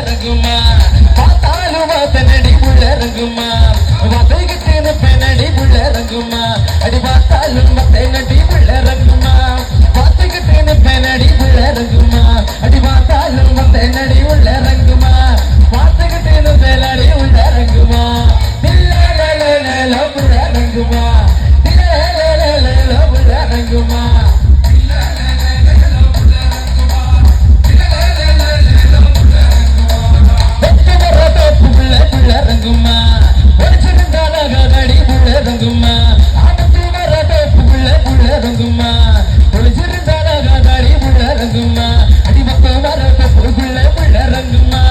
ரங்குமா பார்த்தாலும் வாத்தனடி புள்ள ரங்குமா வாத்தைகிட்டேன்னு பெண்ணடி புள்ள ரங்குமா அடி பார்த்தாலும் மத்தனடி புள்ள ரங்குமா பார்த்துக்கிட்டேன்னு பெண்ணடி புள்ள ரங்குமா அடி பார்த்தாலும் மத்தனடி உள்ள ரங்குமா பார்த்துக்கிட்டேன்னு பெண்ணடி உள்ள ரங்குமா தில்ல புள்ள ரங்குமா தில்ல புள்ள ரங்குமா ரங்குமா ஒளிச்சிருந்தால கதடி புள்ள ரங்குமா ஆனத்து வரதே புள்ள புள்ள ரங்குமா ஒளிச்சிருந்தால கதடி புள்ள ரங்குமா அடிமக்க வரதே புள்ள புள்ள ரங்குமா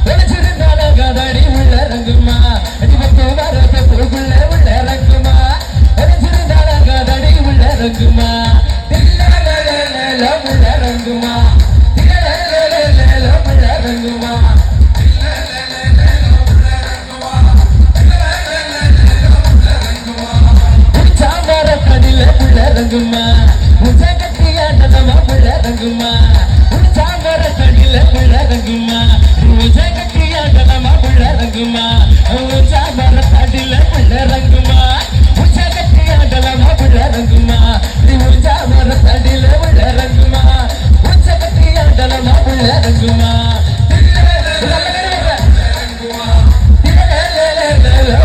ஒளிச்சிருந்தால கதடி புள்ள ரங்குமா அடிமக்க வரதே புள்ள புள்ள ரங்குமா ஒளிச்சிருந்தால கதடி புள்ள ரங்குமா தில்ல புள்ள ரங்குமா தில்ல புள்ள ரங்குமா ரங்குமா உஜகத்தியாட்டதமா புள்ள ரங்குமா உச்சாமர கடில புள்ள ரங்குமா உஜகத்தியாட்டதமா புள்ள ரங்குமா உச்சாமர கடில புள்ள ரங்குமா உஜகத்தியாட்டதமா புள்ள ரங்குமா உச்சாமர கடில புள்ள ரங்குமா உஜகத்தியாட்டதமா புள்ள ரங்குமா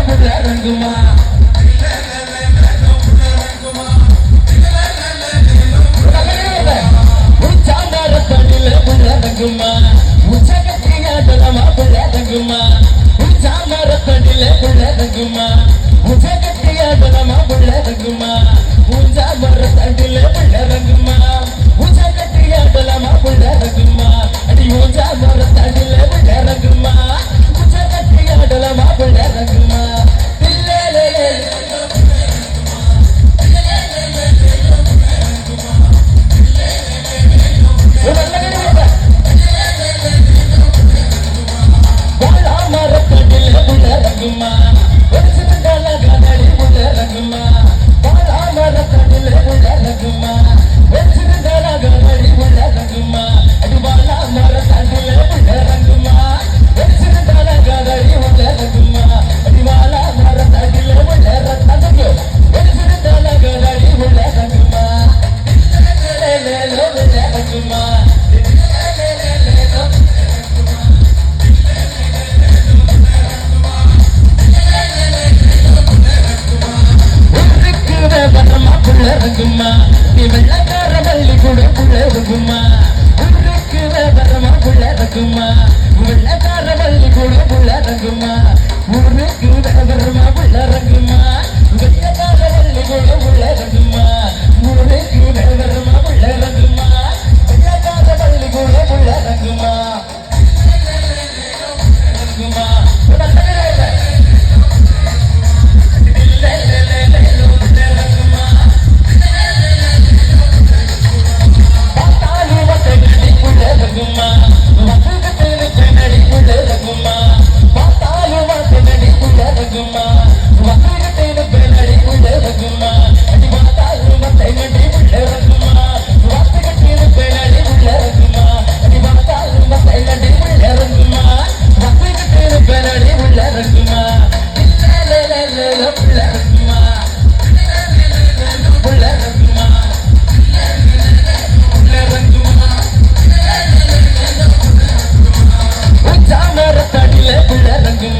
புள்ள ரங்குமா ரங்குமா உச்சகத்தியாட்டதமா புள்ள ரங்குமா உச்சாமர கடில புள்ள ரங்குமா உச்சகத்தியாட்டதமா புள்ள ரங்குமா உச்சாமர கடில புள்ள ரங்குமா உச்சகத்தியாட்டதமா புள்ள ரங்குமா அடி உச்சாமர கடில புள்ள ரங்குமா உச்சகத்தியாட்டதமா புள்ள ரங்குமா ரங்குமா ஒளிச்சிருந்தால கதடி புள்ள ரங்குமா பாலாமர கடில புள்ள ரங்குமா ஒளிச்சிருந்தால கதடி புள்ள ரங்குமா அடி பாலாமர கடில புள்ள ரங்குமா ஒளிச்சிருந்தால கதடி புள்ள ரங்குமா அடி பாலாமர கடில புள்ள ரங்குமா ஒளிச்சிருந்தால கதடி புள்ள ரங்குமா புள்ள ரங்குமா புள்ள ரங்குமா நீ வெள்ளக்கார வள்ளி கூட புள்ள ரங்குமா ஊருக்கு வரமா புள்ள ரங்குமா வெள்ளக்கார வள்ளி கூட புள்ள ரங்குமா ஊருக்கு வரமா புள்ள ரங்குமா வெள்ளக்கார வள்ளி கூட புள்ள ரங்குமா ஊருக்கு வரமா புள்ள ரங்குமா வெள்ளக்கார வள்ளி கூட புள்ள ரங்குமா ரங்குமா ரங்குமா வசகத்தேனு பெண்ணடி புள்ள ரங்குமா பார்த்தாலும் வாசனடி புள்ள ரங்குமா வசகத்தேனு பெண்ணடி புள்ள ரங்குமா அடி பார்த்தாலும் வசனடி புள்ள ரங்குமா வசகத்தேனு பெண்ணடி புள்ள ரங்குமா அடி பார்த்தாலும் வசனடி புள்ள ரங்குமா வசகத்தேனு பெண்ணடி புள்ள ரங்குமா புள்ள ரங்குமா புள்ள ரங்குமா புள்ள ரங்குமா உச்சாமர கடில புள்ள ரங்குமா